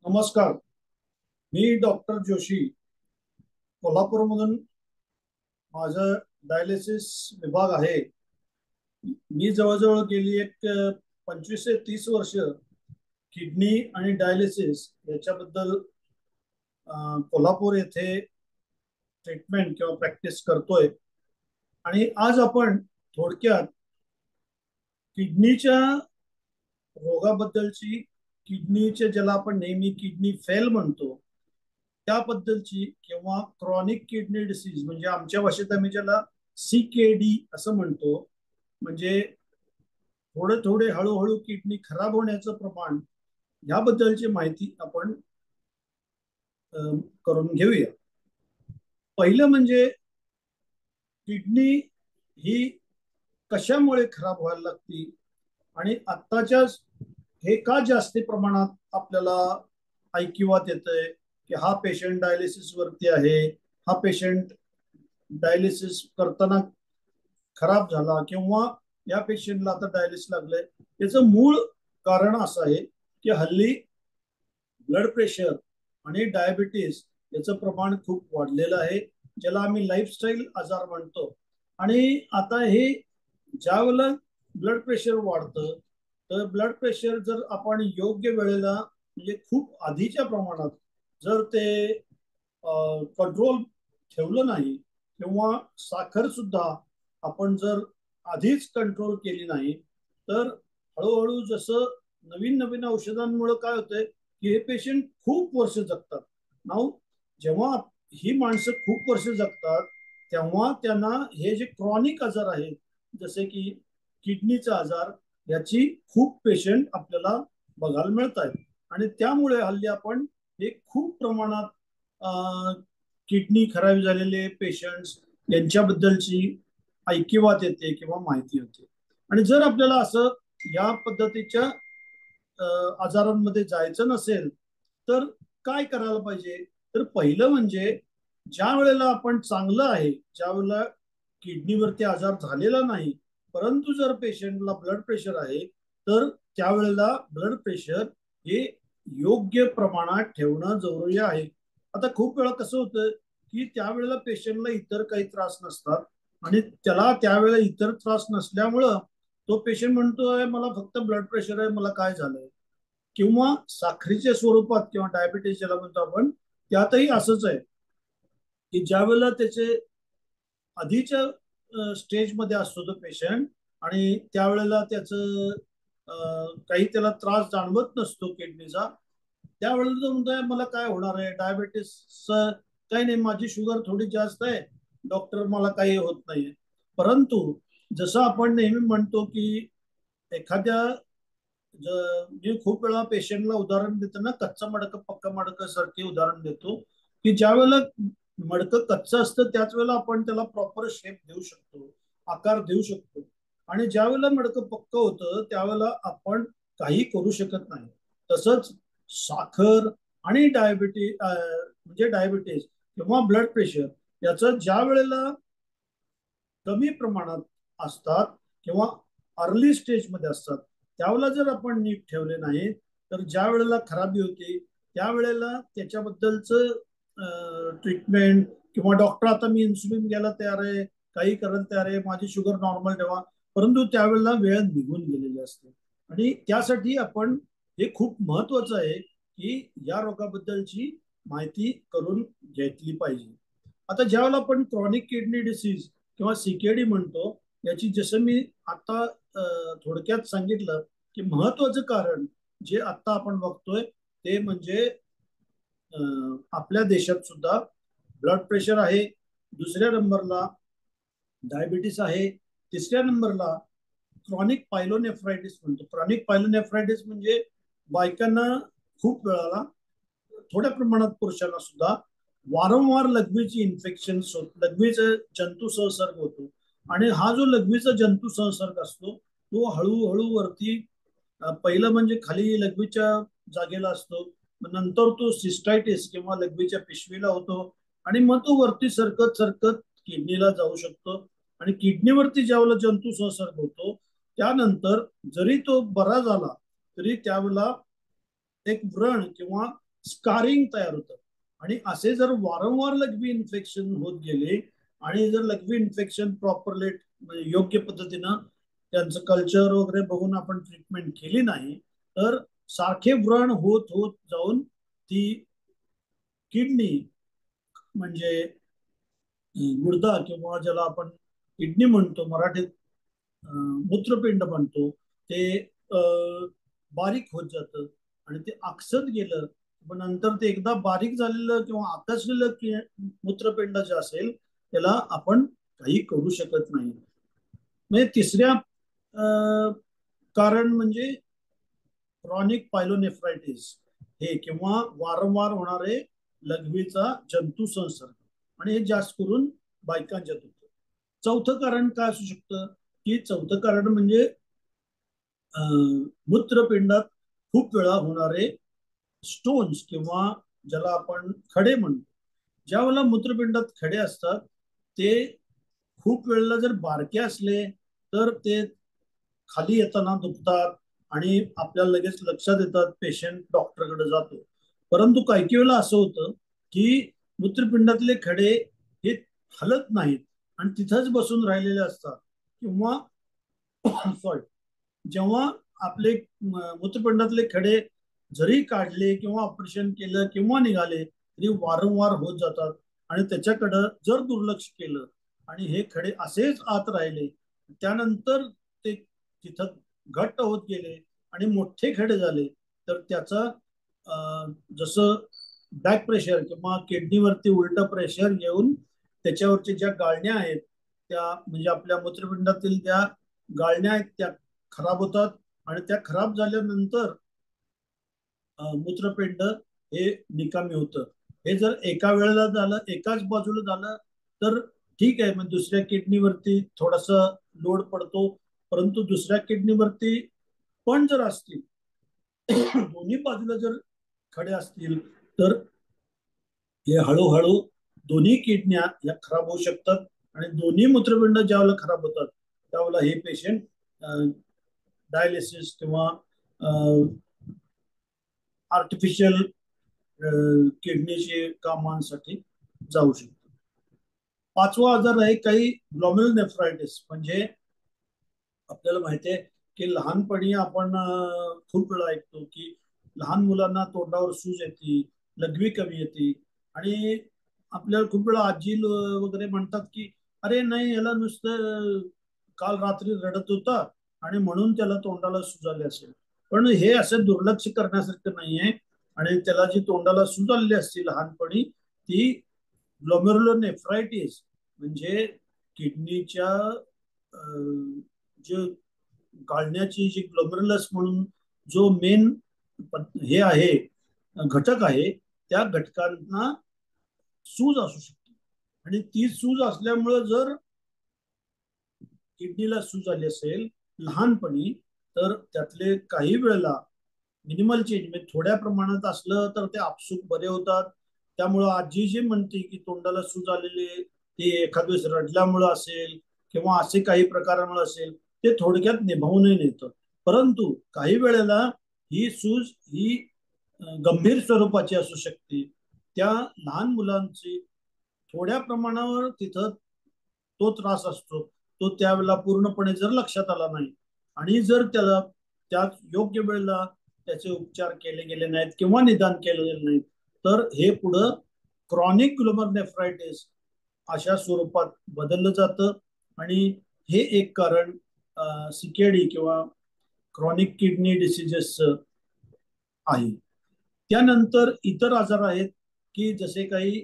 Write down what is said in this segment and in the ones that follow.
नमस्कार. मी डॉक्टर जोशी, कोल्हापूरमधून. माझं डायलिसिस विभाग आहे. मी जवळजवळ गेली एक 25 ते 30 वर्ष किडनी आणि डायलिसिस याच्याबद्दल कोल्हापूर येथे ट्रीटमेंट किंवा प्रॅक्टिस करतोय. आणि आज आपण थोडक्यात किडनीच्या रोगाबद्दलची, किडनीचे ज्याला आपण नेहमी किडनी फेल म्हणतो त्याबद्दलची, किंवा क्रॉनिक किडनी डिसीज म्हणजे आमच्या भाषेत आम्ही ज्याला CKD असं म्हणतो, म्हणजे थोडे थोडे हळूहळू किडनी खराब होण्याचं प्रमाण, याबद्दलची माहिती आपण करून घेऊया. पहिलं म्हणजे किडनी ही कशामुळे खराब व्हायला लागती आणि आत्ताच्या हे का जास्ती प्रमाणात आपल्याला ऐकिवात येतंय की हा पेशंट डायलिसिस वरती आहे, हा पेशंट डायलिसिस करताना खराब झाला, किंवा या पेशंटला आता डायलिसिस लागलंय. त्याचं मूळ कारण असं आहे की हल्ली ब्लड प्रेशर आणि डायबिटीस याचं प्रमाण खूप वाढलेलं आहे, ज्याला आम्ही लाईफस्टाईल आजार म्हणतो. आणि आता हे ज्या वेळेला ब्लड प्रेशर वाढतं, तर ब्लड प्रेशर जर आपण योग्य वेळेला, म्हणजे खूप आधीच्या प्रमाणात जर ते कंट्रोल ठेवलं नाही, किंवा साखर सुद्धा आपण जर आधीच कंट्रोल केली नाही, तर हळूहळू जसं नवीन नवीन औषधांमुळे काय होतंय की हे पेशंट खूप वर्ष जगतात. नाव जेव्हा ही माणसं खूप वर्ष जगतात, तेव्हा त्यांना हे जे क्रॉनिक आजार आहेत, जसे की किडनीचा आजार, याची खूप पेशंट आपल्याला बघायला मिळत आहेत. आणि त्यामुळे हल्ली आपण हे खूप प्रमाणात किडनी खराब झालेले पेशंट्स यांच्याबद्दलची ऐकिवात येते किंवा माहिती होते. आणि जर आपल्याला असं या पद्धतीच्या आजारांमध्ये जायचं नसेल, तर काय करायला पाहिजे? तर पहिलं म्हणजे ज्या वेळेला आपण चांगलं आहे, ज्या वेळेला किडनीवरती आजार झालेला नाही, परंतु जर पेशंटला ब्लड प्रेशर आहे, तर त्यावेळेला ब्लड प्रेशर हे योग्य प्रमाणात ठेवणं जरुरी आहे. आता खूप वेळा कसं होतं की त्यावेळेला पेशंटला इतर काही त्रास नसतात, आणि त्याला त्यावेळेला इतर त्रास नसल्यामुळं तो पेशंट म्हणतोय मला फक्त ब्लड प्रेशर आहे, मला काय झालंय. किंवा साखरीच्या स्वरूपात किंवा डायबिटीस ज्याला म्हणतो आपण, त्यातही असंच आहे की ज्या वेळेला त्याचे आधीच्या स्टेजमध्ये असतो तो पेशंट, आणि त्यावेळेला त्याचं काही त्याला त्रास जाणवत नसतो किडनीचा, त्यावेळेला तो म्हणतोय मला काय होणार आहे, डायबिटीस काही नाही, माझी शुगर थोडी जास्त आहे, डॉक्टर मला काही होत नाहीये. परंतु जसं आपण नेहमी म्हणतो की एखाद्या मी खूप वेळा पेशंटला उदाहरण देताना कच्चं मडकं पक्का मडकं सारखे उदाहरण देतो, की ज्या वेळेला मडकं कच्चं असतं त्याच वेळेला आपण त्याला प्रॉपर शेप देऊ शकतो, आकार देऊ शकतो. आणि ज्या वेळेला मडकं पक्क होतं त्यावेळेला आपण काही करू शकत नाही. तसंच साखर आणि म्हणजे डायबिटीस किंवा ब्लड प्रेशर याचं ज्या वेळेला कमी प्रमाणात असतात किंवा अर्ली स्टेजमध्ये असतात, त्यावेळेला जर आपण नीट ठेवले नाही, तर ज्या वेळेला खराबी होते त्यावेळेला त्याच्याबद्दलचं ट्रीटमेंट, किंवा डॉक्टर आता मी इन्सुलिन घ्यायला तयार आहे, काही करायला तयार आहे, माझी शुगर नॉर्मल ठेवा, परंतु त्यावेळेला वेळ निघून गेलेली असते. आणि त्यासाठी आपण हे खूप महत्वाचं आहे की या रोगाबद्दलची माहिती करून घेतली पाहिजे. आता ज्यावेळेला आपण क्रॉनिक किडनी डिसीज किंवा CKD म्हणतो, याची जसं मी आता थोडक्यात सांगितलं की महत्वाचं कारण जे आता आपण बघतोय ते म्हणजे आपल्या देशात सुद्धा ब्लड प्रेशर आहे, दुसऱ्या नंबरला डायबिटीस आहे, तिसऱ्या नंबरला क्रॉनिक पायलोनेफ्रायटिस म्हणतो. क्रॉनिक पायलोनेफ्रायटिस म्हणजे बायकांना खूप वेळाला, थोड्या प्रमाणात पुरुषांना सुद्धा वारंवार लघवीची इन्फेक्शन, लघवीचा जंतू संसर्ग होतो. आणि हा जो लघवीचा जंतू संसर्ग असतो तो हळूहळू वरती पहिलं म्हणजे खाली लघवीच्या जागेला असतो, नंतर तो सिस्टायटिस किंवा लघवीच्या पिशवीला होतो, आणि मग तो वरती सरकत सरकत किडनीला जाऊ शकतो. आणि किडनीवरती ज्यावेळेला जंतू संसर्ग होतो त्यानंतर जरी तो बरा झाला तरी त्यावेळेला एक व्रण किंवा स्कारिंग तयार होतं. आणि असे जर वारंवार लघवी इन्फेक्शन होत गेले आणि जर लघवी इन्फेक्शन प्रॉपरली योग्य पद्धतीनं त्यांचं कल्चर वगैरे बघून आपण ट्रीटमेंट केली नाही तर सारखे व्रण होत होत जाऊन ती किडनी म्हणजे गुर्दा किंवा ज्याला आपण किडनी म्हणतो मराठीत मूत्रपिंड म्हणतो ते बारीक होत जातं आणि ते आकसत गेलं पण नंतर ते एकदा बारीक झालेलं किंवा आकसलेलं मूत्रपिंड जे असेल त्याला आपण काही करू शकत नाही. म्हणजे तिसऱ्या कारण म्हणजे क्रॉनिक पायलोनेफ्रायटिस हे किंवा वारंवार होणारे लघवीचा जंतू संसर्ग आणि हे जास्त करून बायकांच्यात होतं. चौथं कारण काय असू शकतं की चौथं कारण म्हणजे मूत्रपिंडात खूप वेळा होणारे स्टोन्स किंवा ज्याला आपण खडे म्हणतो. ज्या वेळेला मूत्रपिंडात खडे असतात ते खूप वेळेला जर बारके असले तर ते खाली येताना दुखतात आणि आपल्याला लगेच लक्षात येतात पेशंट डॉक्टरकडे जातो. परंतु काही काही वेळेला असं होतं की मूत्रपिंडातले खडे हे हलत नाहीत आणि तिथंच बसून राहिलेले असतात किंवा सॉरी जेव्हा आपले मूत्रपिंडातले खडे जरी काढले किंवा ऑपरेशन केलं किंवा निघाले तरी वारंवार होत जातात आणि त्याच्याकडं जर दुर्लक्ष केलं आणि हे खडे असेच आत राहिले त्यानंतर ते तिथं घट्ट होत गेले आणि मोठे खडे झाले तर त्याचा जसं बॅक प्रेशर किंवा किडनीवरती उलट प्रेशर येऊन त्याच्यावरच्या ज्या गाळण्या आहेत त्या म्हणजे आपल्या मूत्रपिंडातील त्या गाळण्या आहेत त्या खराब होतात आणि त्या खराब झाल्यानंतर मूत्रपिंड हे निकामी होतं. हे जर एका वेळेला झालं एकाच बाजूला झालं तर ठीक आहे मग दुसऱ्या किडनीवरती थोडासा लोड पडतो परंतु दुसऱ्या किडनीवरती पण जर असतील दोन्ही बाजूला जर खडे असतील तर हे हळूहळू दोन्ही किडन्या या खराब होऊ शकतात आणि दोन्ही मूत्रपिंड ज्यावेळेला खराब होतात त्यावेळेला हे पेशंट डायलिसिस किंवा आर्टिफिशियल किडनीचे कामांसाठी जाऊ शकतो. पाचवा आजार आहे काही ग्लोमेरुलनेफ्रायटिस म्हणजे आपल्याला माहिती आहे की लहानपणी आपण खूप वेळा ऐकतो की लहान मुलांना तोंडावर सूज येते लघवी कमी येते आणि आपल्याला खूप वेळा आजी वगैरे म्हणतात की अरे नाही याला नुसतं काल रात्री रडत होता आणि म्हणून त्याला तोंडाला सूज आली असेल. पण हे असं दुर्लक्ष करण्यासारखं नाहीये आणि त्याला जी तोंडाला सूज आलेली असते लहानपणी ती ग्लोमेरुलोनेफ्रायटिस म्हणजे किडनीच्या जे गाळण्याची जी ग्लोमेरुलस म्हणून जो मेन हे आहे घटक आहे त्या घटकांना सूज असू शकते आणि ती सूज असल्यामुळे जर किडनीला सूज आली असेल लहानपणी तर त्यातले काही वेळेला मिनिमल चेंज म्हणजे थोड्या प्रमाणात असलं तर ते आपसूक बरे होतात. त्यामुळं आजी जी म्हणते की तोंडाला सूज आलेली ती एखाद वेळेस रडल्यामुळं असेल किंवा असे काही प्रकारामुळे असेल ते थोडक्यात निभावूनही नेतं. परंतु काही वेळेला ही सूज ही गंभीर स्वरूपाची असू शकते. त्या लहान मुलांची थोड्या प्रमाणावर तिथं तो त्रास असतो तो त्यावेळेला पूर्णपणे जर लक्षात आला नाही आणि जर त्याला त्या योग्य वेळेला त्याचे उपचार केले गेले नाहीत किंवा निदान केले गेले नाहीत तर हे पुढं क्रॉनिक ग्लोमेरुलनेफ्रायटिस अशा स्वरूपात बदललं जातं आणि हे एक कारण सीकेडी किंवा क्रॉनिक किडनी डिसिजेस आहे. त्यानंतर इतर आजार आहेत की जसे काही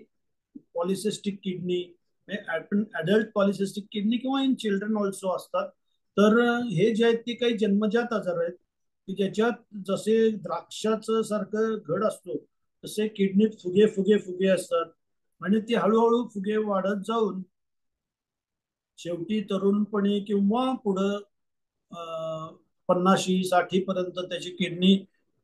polycystic kidney adult polycystic kidney किंवा इन चिल्ड्रन ऑल्सो असतात. तर हे जे आहेत ते काही जन्मजात आजार आहेत की ज्याच्यात जसे द्राक्षाचं सारखं घड असतो तसे किडनीत फुगे फुगे फुगे असतात आणि ते हळूहळू फुगे वाढत जाऊन शेवटी तरुणपणी किंवा पुढं 50-60 पर्यंत त्याची किडनी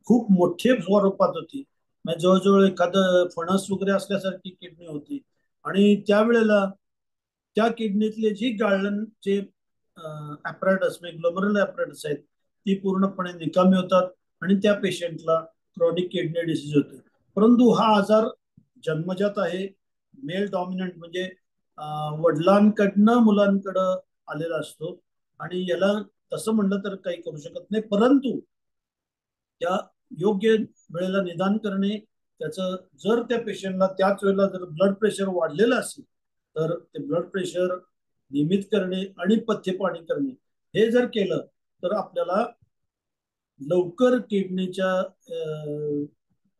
खूप मोठ्या स्वरूपात होती म्हणजे जवळजवळ एखादं फणस वगैरे असल्यासारखी किडनी होती आणि त्यावेळेला त्या किडनीतले जी गाळणचे ऍपरेटस म्हणजे ग्लोमेरुलर ऍपरेटस आहेत ती पूर्णपणे निकामी होतात आणि त्या पेशंटला क्रॉनिक किडनी डिसीज होते. परंतु हा आजार जन्मजात आहे, मेल डॉमिनंट, म्हणजे वडिलांकडनं मुलांकडं आलेला असतो आणि याला तसं म्हणलं तर काही करू शकत नाही. परंतु त्या योग्य वेळेला निदान करणे, त्याचं जर त्या पेशंटला त्याच वेळेला जर ब्लड प्रेशर वाढलेलं असेल तर ते ब्लड प्रेशर नियमित करणे आणि पथ्यपाणी करणे, हे जर केलं तर आपल्याला लवकर किडनीच्या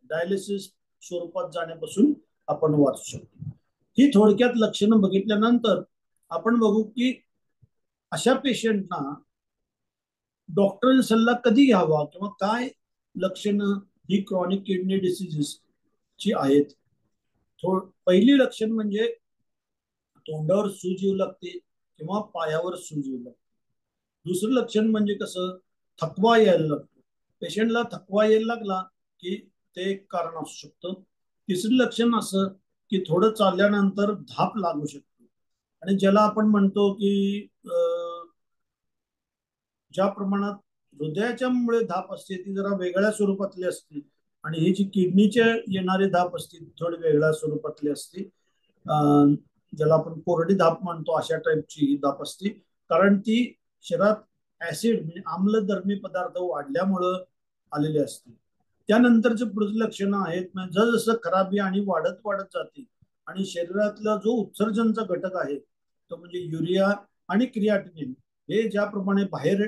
डायलिसिस स्वरूपात जाण्यापासून आपण वाचू शकतो. ही थोडक्यात लक्षणं बघितल्यानंतर आपण बघू की अशा पेशंटना डॉक्टरांचा सल्ला कधी घ्यावा किंवा काय लक्षणं ही क्रॉनिक किडनी डिसीजेस ची आहेत. पहिली लक्षण म्हणजे तोंडावर सूज येऊ लागते किंवा पायावर सूज येऊ लागते. दुसरं लक्षण म्हणजे कसं, थकवा यायला लागतो. पेशंटला थकवा यायला लागला की ते एक कारण असू शकतं. तिसरं लक्षण असं की थोडं चालल्यानंतर धाप लागू शकते आणि ज्याला आपण म्हणतो की ज्या प्रमाणात हृदयाच्या मुळे धाप असते ती जरा वेगळ्या स्वरूपातली असते आणि ही जी किडनीच्या येणारी धाप असते थोडी वेगळ्या स्वरूपातली असते. ज्याला आपण कोरडी धाप म्हणतो अशा टाईपची ही धाप असते, कारण ती शरीरात ऍसिड म्हणजे आम्लधर्मी पदार्थ वाढल्यामुळं आलेले असते. त्यानंतरचे पुढचे लक्षणं आहेत, जसं खराबी आणि वाढत वाढत जाते आणि शरीरातला जो उत्सर्जनचा घटक आहे तो म्हणजे युरिया आणि क्रियाटिनिन हे ज्याप्रमाणे बाहेर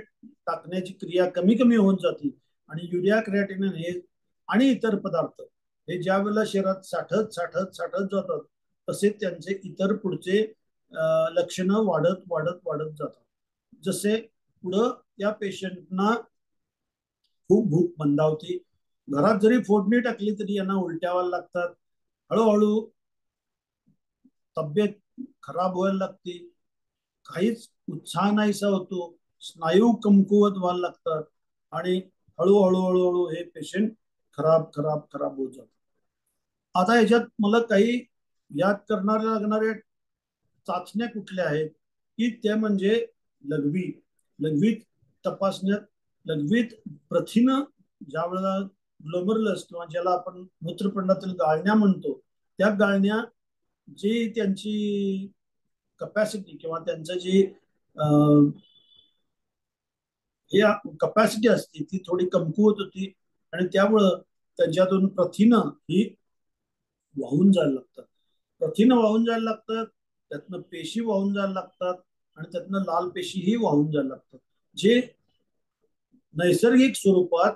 टाकण्याची क्रिया कमी कमी होत जाते आणि युरिया क्रियाटिनिन हे आणि इतर पदार्थ हे ज्या वेळेला शरीरात साठत साठत साठत जातात तसे त्यांचे इतर पुढचे लक्षणं वाढत वाढत वाढत जातात. जसे पुढं त्या पेशंटना खूप भूक मंदावते, घरात जरी फोडणी टाकली तरी यांना उलट्या व्हायला लागतात, हळूहळू तब्येत खराब व्हायला लागते, काहीच उत्साह नाहीसा होतो, स्नायू कमकुवत व्हायला लागतात आणि हळूहळू हळूहळू हे पेशंट खराब खराब खराब होत जातात. आता ह्याच्यात मला काही याद करणाऱ्या लागणाऱ्या चाचण्या कुठल्या आहेत की त्या म्हणजे लघवी. लघवीत तपासण्यात लघवीत प्रथिनं ज्या वेळेला ग्लोमरुलस किंवा ज्याला आपण मूत्रपिंडातील गाळण्या म्हणतो त्या गाळण्या जी त्यांची कपॅसिटी किंवा त्यांचं जी कपॅसिटी असते ती थोडी कमकुवत होती आणि त्यामुळं त्यांच्यातून प्रथिनं ही वाहून जायला लागतात. प्रथिनं वाहून जायला लागतात, त्यातनं पेशी वाहून जायला लागतात आणि त्यातनं लाल पेशीही वाहून जायला लागतात, जे नैसर्गिक स्वरूपात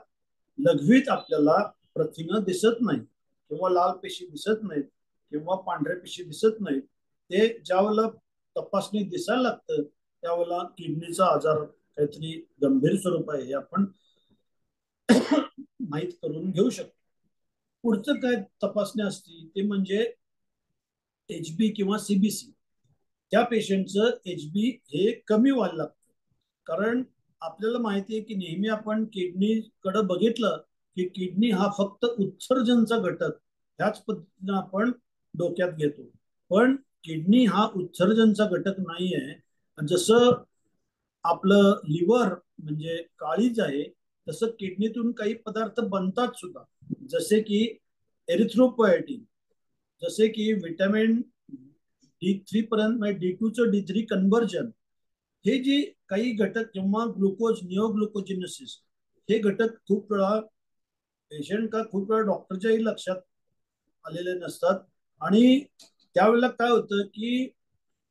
लघवीत आपल्याला प्रथिनं दिसत नाही किंवा लाल पेशी दिसत नाहीत किंवा पांढऱ्या पेशी दिसत नाहीत. ते ज्या वेळेला तपासणी दिसायला लागतं त्यावेळेला किडनीचा आजार काहीतरी गंभीर स्वरूप आहे हे आपण माहीत करून घेऊ शकतो. पुढचं काय तपासणी असते ते म्हणजे एचबी किंवा सीबीसी. त्या पेशंटचं एचबी हे कमी व्हायला लागतं, कारण आपल्याला माहिती आहे की नेहमी आपण किडनीकडे बघितलं की किडनी हा फक्त उत्सर्जनचा घटक ह्याच पद्धतीने आपण डोक्यात घेतो, पण किडनी हा उत्सर्जनचा घटक नाही आहे. जसं आपलं लिव्हर म्हणजे काळीज आहे तसं किडनीतून काही पदार्थ बनतात सुद्धा, जसे की एरिथ्रोपोएटिन, जसे की विटॅमिन D3 पर्यंत म्हणजे D2चं D3 कन्व्हर्जन, हे जे काही घटक किंवा ग्लुकोज निओग्लुकोजिनोसिस हे घटक खूप वेळा पेशंट का खूप वेळा डॉक्टरच्याही लक्षात आलेले नसतात आणि त्यावेळेला काय होतं की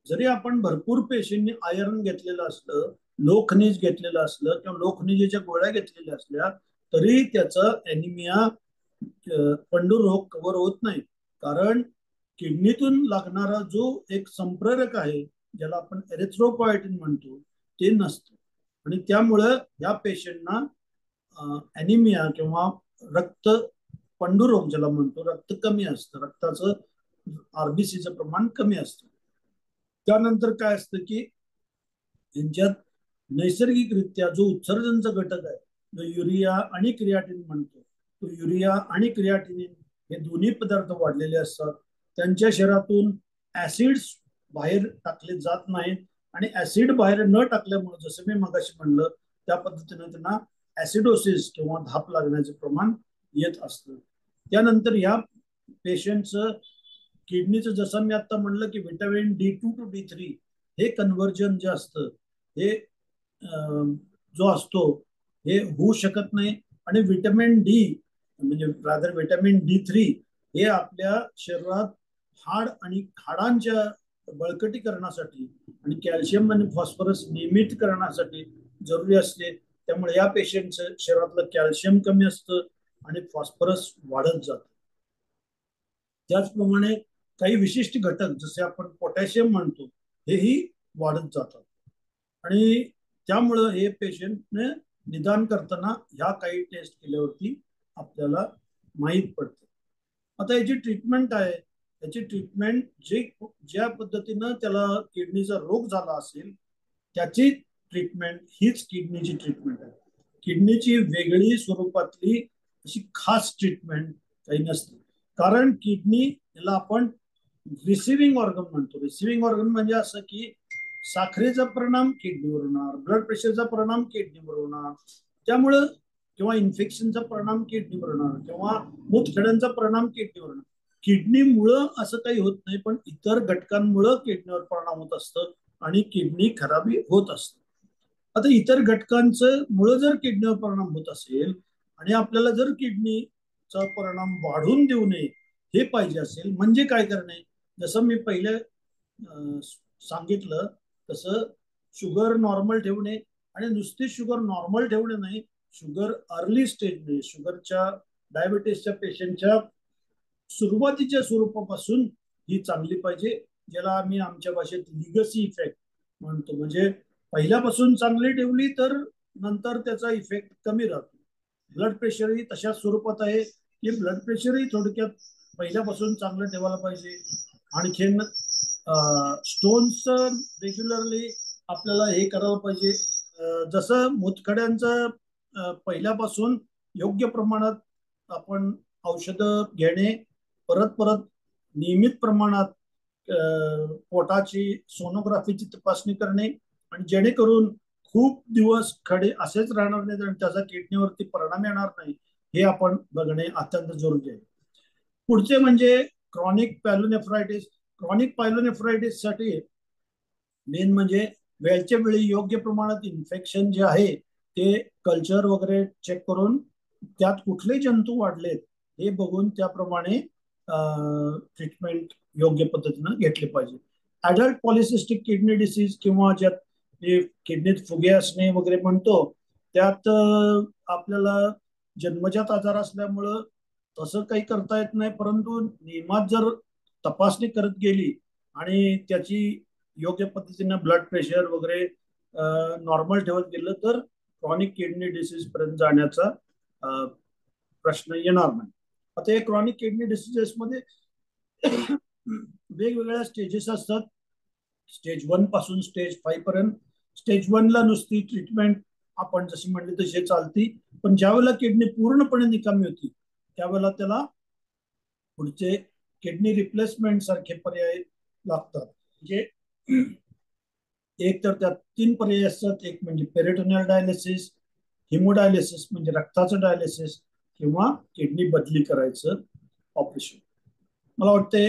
जरी आपण भरपूर पेशंटनी आयर्न घेतलेलं असलं, लो खनिज घेतलेलं असलं किंवा लो खनिजेच्या गोळ्या घेतलेल्या असल्या तरी त्याचं ॲनिमिया पंडुरोग कव्हर होत नाही, कारण किडनीतून लागणारा जो एक संप्रेरक आहे ज्याला आपण एरिथ्रोपॉयटिन म्हणतो ते नसतं आणि त्यामुळं या पेशंटना ॲनिमिया किंवा रक्त पंडुरोग ज्याला म्हणतो, रक्त कमी असतं, रक्ताचं आरबीसीचं प्रमाण कमी असतं. त्यानंतर काय असतं की यांच्यात नैसर्गिकरित्या जो उत्सर्जनचा घटक आहे जो युरिया आणि क्रियाटिन म्हणतो, तो युरिया आणि क्रियाटिनिन हे दोन्ही पदार्थ वाढलेले असतात. त्यांच्या शरीरातून ऍसिड्स बाहेर टाकले जात नाहीत आणि ऍसिड बाहेर न टाकल्यामुळे जसं मी मगाशी म्हणलं त्या पद्धतीने त्यांना ऍसिडोसिस किंवा धाप लागण्याचे प्रमाण येत असतं. त्यानंतर ह्या पेशंटचं किडनीचं जसं मी आता म्हणलं की व्हिटॅमिन D2 to D3 हे कन्व्हर्जन जे असतं हे जो असतो हे होऊ शकत नाही. आणि व्हिटॅमिन डी म्हणजे रादर व्हिटॅमिन D3 हे आपल्या शरीरात हाड आणि हाडांच्या बळकटीकरणासाठी आणि कॅल्शियम आणि फॉस्फरस नियमित करण्यासाठी जरुरी असते. त्यामुळे या पेशंटचं शरीरातलं कॅल्शियम कमी असतं आणि फॉस्फरस वाढत जातं. त्याचप्रमाणे काही विशिष्ट घटक जसे आपण पोटॅशियम म्हणतो हेही वाढत जातात. आणि त्यामुळं हे पेशंटने निदान करताना ह्या काही टेस्ट केल्यावरती आपल्याला माहीत पडते. आता याची ट्रीटमेंट आहे, याची ट्रीटमेंट ज्या पद्धतीनं त्याला किडनीचा रोग झाला असेल त्याची ट्रीटमेंट हीच किडनीची ट्रीटमेंट आहे. किडनीची वेगळी स्वरूपातली अशी खास ट्रीटमेंट काही नसते. कारण किडनी याला आपण रिसिव्हिंग ऑर्गन म्हणतो. रिसिव्हिंग ऑर्गन म्हणजे असं की साखरेचा परिणाम किडनीवर होणार, ब्लड प्रेशरचा परिणाम किडनीवर होणार, त्यामुळं किंवा इन्फेक्शनचा परिणाम किडनीवर होणार किंवा मूतखड्यांचा परिणाम किडनीवर होणार. किडनीमुळं असं काही होत नाही, पण इतर घटकांमुळं किडनीवर परिणाम होत असतं आणि किडनी खराबी होत असते. आता इतर घटकांचं मुळे जर किडनीवर परिणाम होत असेल आणि आपल्याला जर किडनीचा परिणाम वाढून देऊ नये हे पाहिजे असेल म्हणजे काय करणे, जसं मी पहिले सांगितलं तसं शुगर नॉर्मल ठेवणे आणि नुसती शुगर नॉर्मल ठेवणे नाही, शुगर अर्ली स्टेजने शुगरच्या डायबिटीसच्या पेशंटच्या सुरुवातीच्या स्वरूपापासून ही चांगली पाहिजे, ज्याला आम्ही आमच्या भाषेत लिगसी इफेक्ट म्हणतो. म्हणजे पहिल्यापासून चांगली ठेवली तर नंतर त्याचा इफेक्ट कमी राहतो. ब्लड प्रेशरही तशाच स्वरूपात आहे की ब्लड प्रेशरही थोडक्यात पहिल्यापासून चांगलं ठेवायला पाहिजे. आणखीन स्टोन्स रेग्युलरली आपल्याला हे करायला पाहिजे. जसं मुतखड्यांचं पहिल्यापासून योग्य प्रमाणात आपण औषधं घेणे, परत परत नियमित प्रमाणात पोटाची सोनोग्राफीची तपासणी करणे आणि जेणेकरून खूप दिवस खडे असेच राहणार नाहीत आणि त्याचा किडनीवरती परिणाम येणार नाही हे आपण बघणे अत्यंत जरुरी आहे. पुढचे म्हणजे क्रॉनिक पायलोनेफ्रायटिस. क्रॉनिक पायलोनेफ्रायटिस साठी मेन म्हणजे वेळच्या वेळी योग्य प्रमाणात इन्फेक्शन जे आहे ते कल्चर वगैरे चेक करून त्यात कुठले जंतू वाढलेत हे बघून त्याप्रमाणे ट्रीटमेंट योग्य पद्धतीनं घेतले पाहिजे. ऍडल्ट पॉलिसिस्टिक किडनी डिसीज किंवा ज्यात किडनीत फुगे असणे वगैरे म्हणतो त्यात आपल्याला जन्मजात आजार असल्यामुळं तसं काही करता येत नाही, परंतु नियमात जर तपासणी करत गेली आणि त्याची योग्य पद्धतीने ब्लड प्रेशर वगैरे नॉर्मल ठेवत गेलं तर क्रॉनिक किडनी डिसीज पर्यंत जाण्याचा प्रश्न येणार नाही. आता हे क्रॉनिक किडनी डिसीजेस मध्ये वेगवेगळ्या स्टेजेस असतात. स्टेज 1 पासून स्टेज 5 पर्यंत. स्टेज 1 ला नुसती ट्रीटमेंट आपण जशी म्हणली तशी चालती, पण ज्यावेळेला किडनी पूर्णपणे निकामी होती त्यावेळेला त्याला पुढचे किडनी रिप्लेसमेंट सारखे पर्याय लागतात. म्हणजे एक तर त्यात 3 पर्याय असतात. एक म्हणजे पेरिटोनियल डायलिसिस, हिमोडायलिसिस म्हणजे रक्ताचं डायलिसिस किंवा किडनी बदली करायचं ऑपरेशन. मला वाटते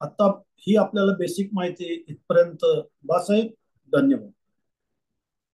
आता ही आपल्याला बेसिक माहिती इथपर्यंत बस आहे. धन्यवाद.